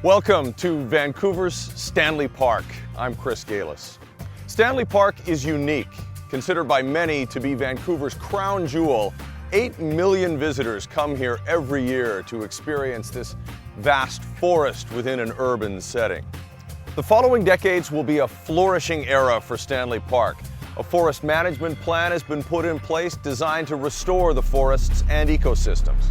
Welcome to Vancouver's Stanley Park. I'm Chris Galis. Stanley Park is unique, considered by many to be Vancouver's crown jewel. 8 million visitors come here every year to experience this vast forest within an urban setting. The following decades will be a flourishing era for Stanley Park. A forest management plan has been put in place designed to restore the forests and ecosystems.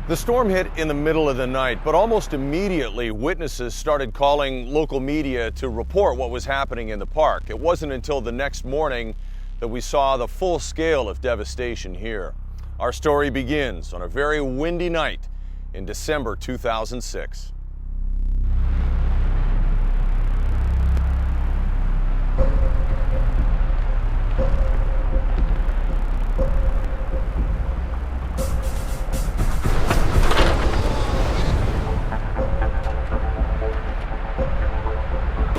The storm hit in the middle of the night, but almost immediately witnesses started calling local media to report what was happening in the park. It wasn't until the next morning that we saw the full scale of devastation here. Our story begins on a very windy night in December 2006.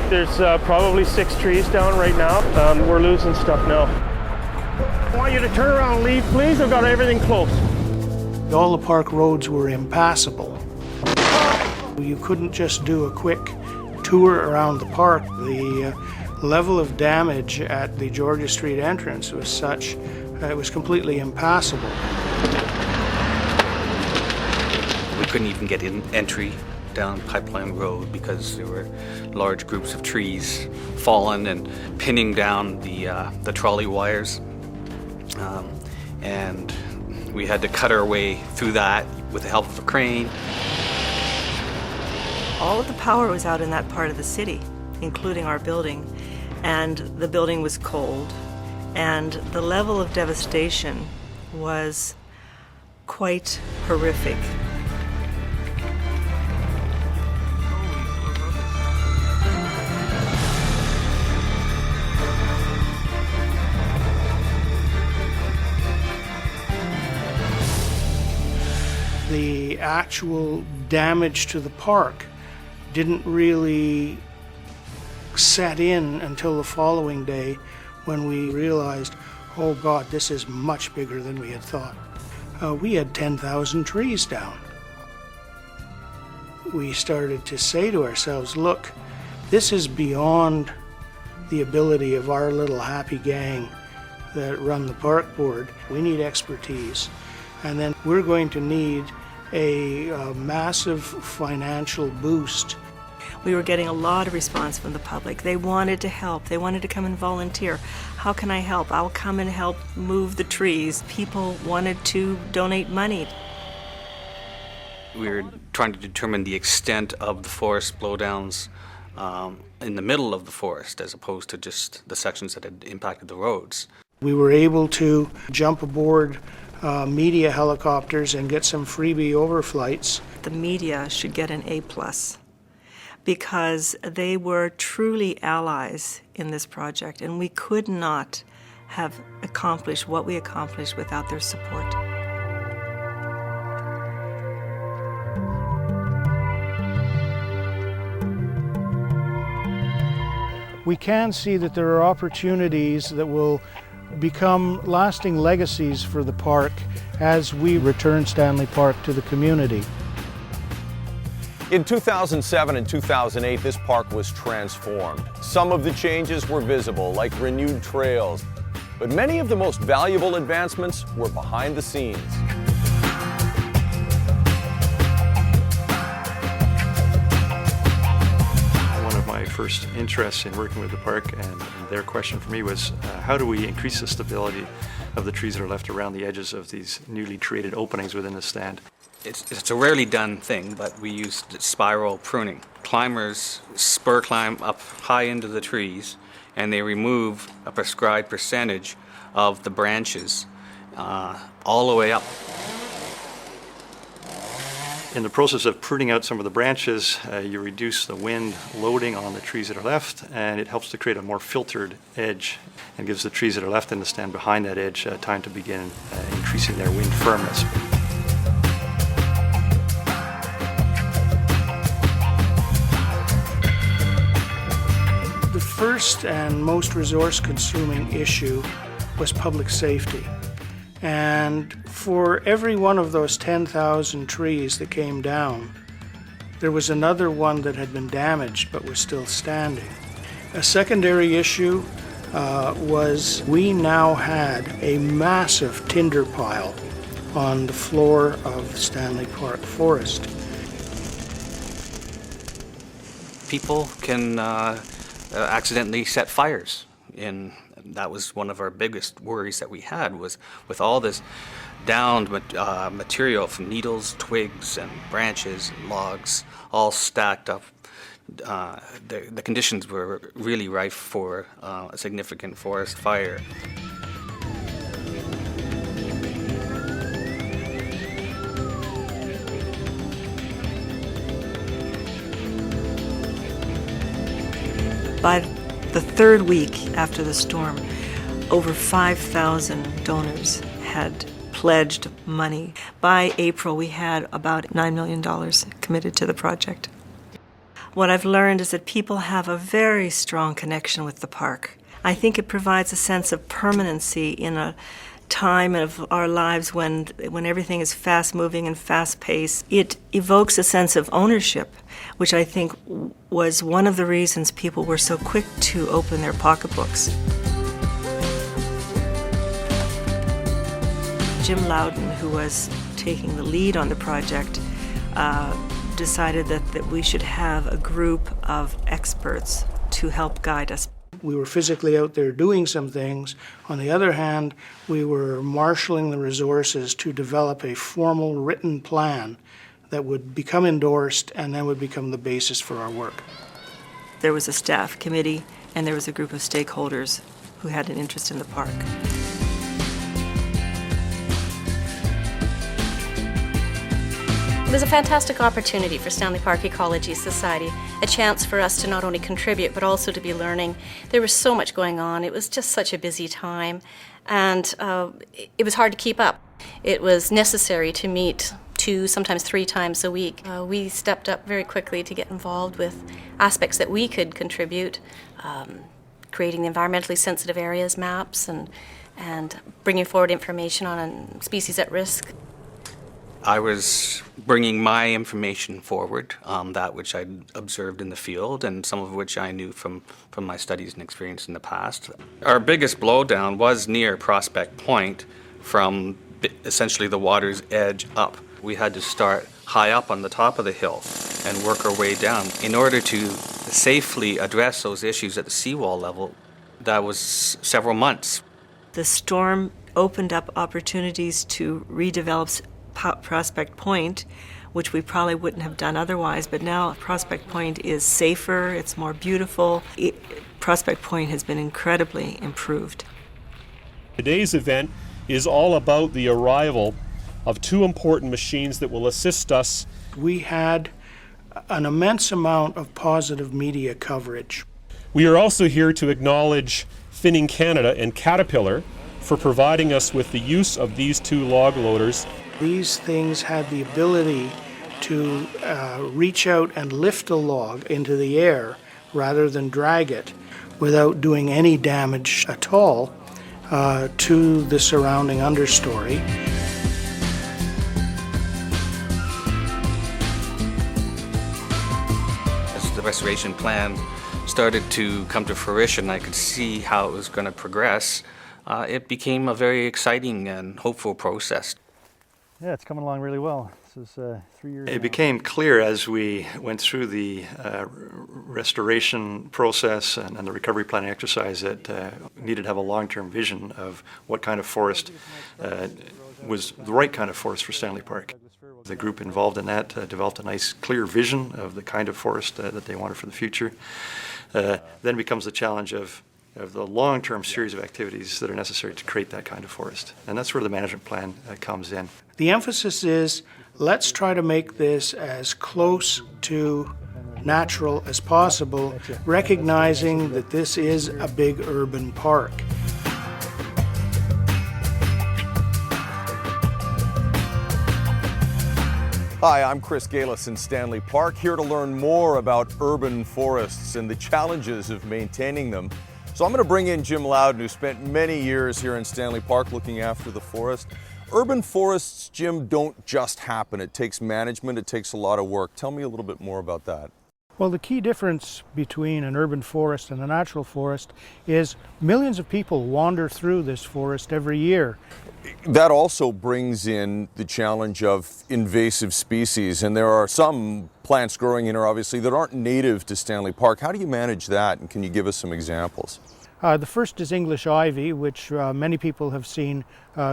There's probably 6 trees down right now. We're losing stuff now. I want you to turn around and leave, please. I've got everything close. All the park roads were impassable. You couldn't just do a quick tour around the park. The level of damage at the Georgia Street entrance was such, it was completely impassable. We couldn't even get entry down Pipeline Road because there were large groups of trees fallen and pinning down the trolley wires. And we had to cut our way through that with the help of a crane. All of the power was out in that part of the city, including our building, and the building was cold, and the level of devastation was quite horrific. The actual damage to the park didn't really set in until the following day when we realized, oh God, this is much bigger than we had thought. We had 10,000 trees down. We started to say to ourselves, look, this is beyond the ability of our little happy gang that run the park board. We need expertise. And then we're going to need a massive financial boost. We were getting a lot of response from the public. They wanted to help. They wanted to come and volunteer. How can I help? I'll come and help move the trees. People wanted to donate money. We were trying to determine the extent of the forest blowdowns in the middle of the forest as opposed to just the sections that had impacted the roads. We were able to jump aboard media helicopters and get some freebie overflights. The media should get an A+ because they were truly allies in this project, and we could not have accomplished what we accomplished without their support. We can see that there are opportunities that will become lasting legacies for the park as we return Stanley Park to the community. In 2007 and 2008, this park was transformed. Some of the changes were visible, like renewed trails, but many of the most valuable advancements were behind the scenes. My first interest in working with the park, and their question for me was how do we increase the stability of the trees that are left around the edges of these newly created openings within the stand. It's a rarely done thing, but we used spiral pruning. Climbers spur climb up high into the trees and they remove a prescribed percentage of the branches all the way up. In the process of pruning out some of the branches, you reduce the wind loading on the trees that are left, and it helps to create a more filtered edge and gives the trees that are left in the stand behind that edge time to begin increasing their wind firmness. The first and most resource-consuming issue was public safety. And for every one of those 10,000 trees that came down, There was another one that had been damaged but was still standing. A secondary issue was we now had a massive tinder pile on the floor of Stanley Park Forest. People can accidentally set fires, and that was one of our biggest worries that we had, was with all this downed material from needles, twigs, and branches, and logs, all stacked up. The conditions were really rife for a significant forest fire. By the third week after the storm, over 5,000 donors had pledged money. By April, we had about $9 million committed to the project. What I've learned is that people have a very strong connection with the park. I think it provides a sense of permanency in a time of our lives when everything is fast-moving and fast-paced. It evokes a sense of ownership, which I think was one of the reasons people were so quick to open their pocketbooks. Jim Loudon, who was taking the lead on the project, decided that we should have a group of experts to help guide us. We were physically out there doing some things. On the other hand, we were marshaling the resources to develop a formal written plan that would become endorsed and then would become the basis for our work. There was a staff committee and there was a group of stakeholders who had an interest in the park. It was a fantastic opportunity for Stanley Park Ecology Society, a chance for us to not only contribute but also to be learning. There was so much going on. It was just such a busy time, and it was hard to keep up. It was necessary to meet 2, sometimes 3 times a week. We stepped up very quickly to get involved with aspects that we could contribute, creating the environmentally sensitive areas maps and bringing forward information on species at risk. I was bringing my information forward, that which I'd observed in the field and some of which I knew from my studies and experience in the past. Our biggest blowdown was near Prospect Point, from essentially the water's edge up. We had to start high up on the top of the hill and work our way down. In order to safely address those issues at the seawall level, that was several months. The storm opened up opportunities to redevelop Prospect Point, which we probably wouldn't have done otherwise, but now Prospect Point is safer, it's more beautiful. Prospect Point has been incredibly improved. Today's event is all about the arrival of 2 important machines that will assist us. We had an immense amount of positive media coverage. We are also here to acknowledge Finning Canada and Caterpillar for providing us with the use of these 2 log loaders. These things had the ability to reach out and lift a log into the air rather than drag it without doing any damage at all to the surrounding understory. As the restoration plan started to come to fruition, I could see how it was going to progress. It became a very exciting and hopeful process. Yeah, it's coming along really well. This is 3 years. It became clear as we went through the restoration process and the recovery planning exercise that we needed to have a long-term vision of what kind of forest was the right kind of forest for Stanley Park. The group involved in that developed a nice, clear vision of the kind of forest that they wanted for the future. Then becomes the challenge of the long-term series of activities that are necessary to create that kind of forest. And that's where the management plan comes in. The emphasis is, let's try to make this as close to natural as possible, recognizing that this is a big urban park. Hi, I'm Chris Galis in Stanley Park, here to learn more about urban forests and the challenges of maintaining them. So I'm going to bring in Jim Loudon, who spent many years here in Stanley Park looking after the forest. Urban forests, Jim, don't just happen. It takes management, it takes a lot of work. Tell me a little bit more about that. Well, the key difference between an urban forest and a natural forest is millions of people wander through this forest every year. That also brings in the challenge of invasive species, and there are some plants growing in here, obviously, that aren't native to Stanley Park. How do you manage that, and can you give us some examples? The first is English ivy, which many people have seen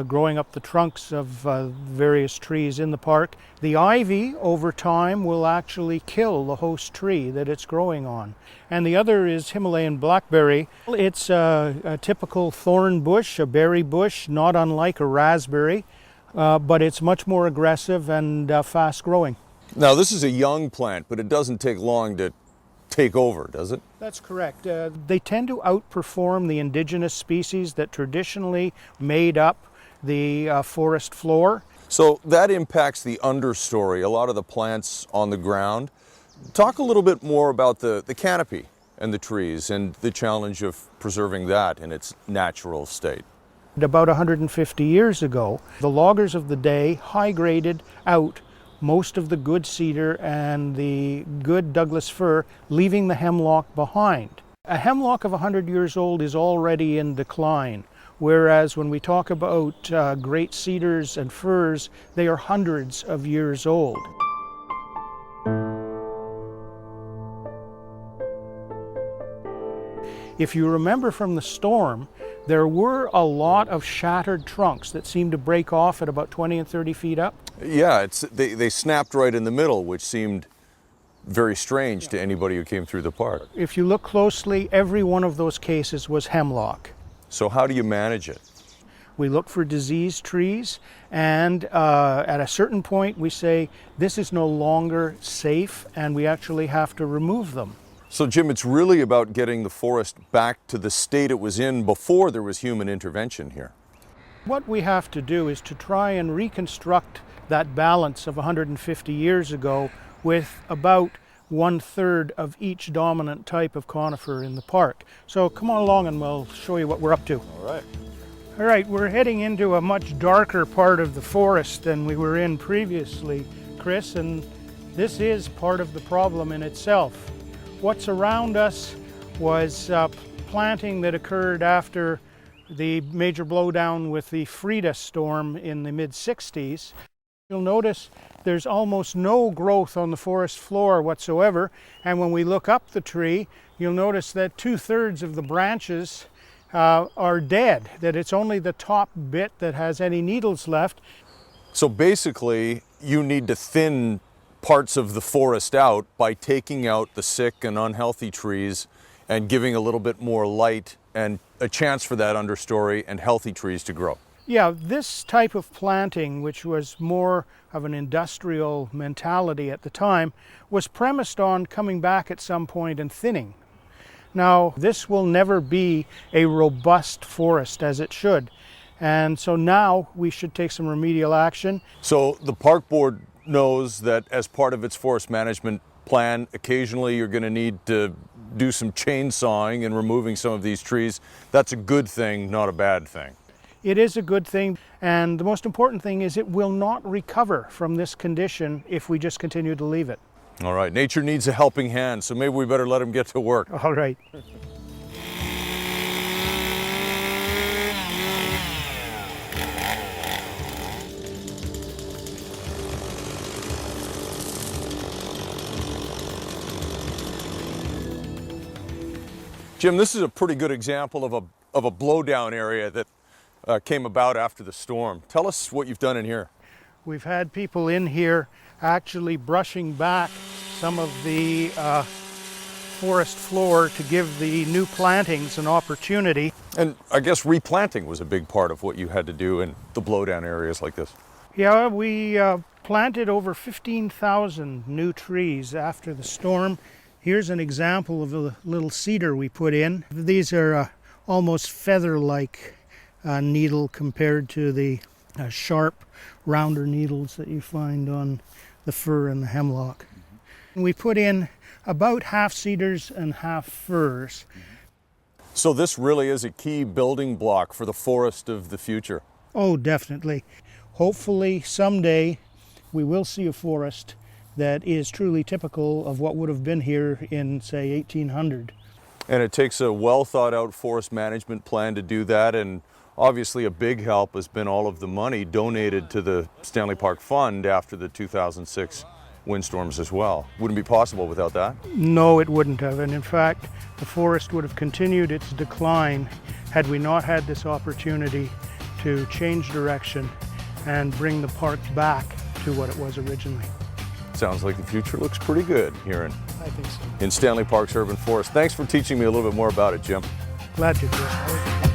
growing up the trunks of various trees in the park. The ivy, over time, will actually kill the host tree that it's growing on. And the other is Himalayan blackberry. It's a typical thorn bush, a berry bush, not unlike a raspberry, but it's much more aggressive and fast growing. Now, this is a young plant, but it doesn't take long to take over, does it? That's correct. They tend to outperform the indigenous species that traditionally made up the forest floor. So that impacts the understory, a lot of the plants on the ground. Talk a little bit more about the canopy and the trees and the challenge of preserving that in its natural state. About 150 years ago, the loggers of the day high-graded out most of the good cedar and the good Douglas fir, leaving the hemlock behind. A hemlock of 100 years old is already in decline, whereas when we talk about great cedars and firs, they are hundreds of years old. If you remember from the storm, there were a lot of shattered trunks that seemed to break off at about 20 and 30 feet up. Yeah, they snapped right in the middle, which seemed very strange to anybody who came through the park. If you look closely, every one of those cases was hemlock. So how do you manage it? We look for diseased trees, and at a certain point we say, this is no longer safe, and we actually have to remove them. So Jim, it's really about getting the forest back to the state it was in before there was human intervention here. What we have to do is to try and reconstruct that balance of 150 years ago with about 1/3 of each dominant type of conifer in the park. So come on along and we'll show you what we're up to. All right, we're heading into a much darker part of the forest than we were in previously, Chris, and this is part of the problem in itself. What's around us was planting that occurred after the major blowdown with the Frida storm in the mid-60s. You'll notice there's almost no growth on the forest floor whatsoever, and when we look up the tree, you'll notice that 2/3 of the branches are dead, that it's only the top bit that has any needles left. So basically, you need to thin parts of the forest out by taking out the sick and unhealthy trees and giving a little bit more light and a chance for that understory and healthy trees to grow. Yeah, this type of planting, which was more of an industrial mentality at the time, was premised on coming back at some point and thinning. Now, this will never be a robust forest as it should, and so now we should take some remedial action. So the park board knows that as part of its forest management plan, occasionally you're going to need to do some chainsawing and removing some of these trees. That's a good thing, not a bad thing. It is a good thing, and the most important thing is it will not recover from this condition if we just continue to leave it. All right, nature needs a helping hand, so maybe we better let him get to work. All right. Jim, this is a pretty good example of a blowdown area that came about after the storm. Tell us what you've done in here. We've had people in here actually brushing back some of the forest floor to give the new plantings an opportunity. And I guess replanting was a big part of what you had to do in the blowdown areas like this. Yeah, we planted over 15,000 new trees after the storm. Here's an example of a little cedar we put in. These are almost feather-like needle compared to the sharp, rounder needles that you find on the fir and the hemlock. And we put in about half cedars and half firs. So this really is a key building block for the forest of the future. Oh, definitely. Hopefully someday we will see a forest that is truly typical of what would have been here in, say, 1800. And it takes a well thought out forest management plan to do that, and obviously a big help has been all of the money donated to the Stanley Park Fund after the 2006 windstorms as well. Wouldn't be possible without that? No, it wouldn't have, and in fact the forest would have continued its decline had we not had this opportunity to change direction and bring the park back to what it was originally. Sounds like the future looks pretty good here I think so. in Stanley Park's urban forest. Thanks for teaching me a little bit more about it, Jim. Glad you did.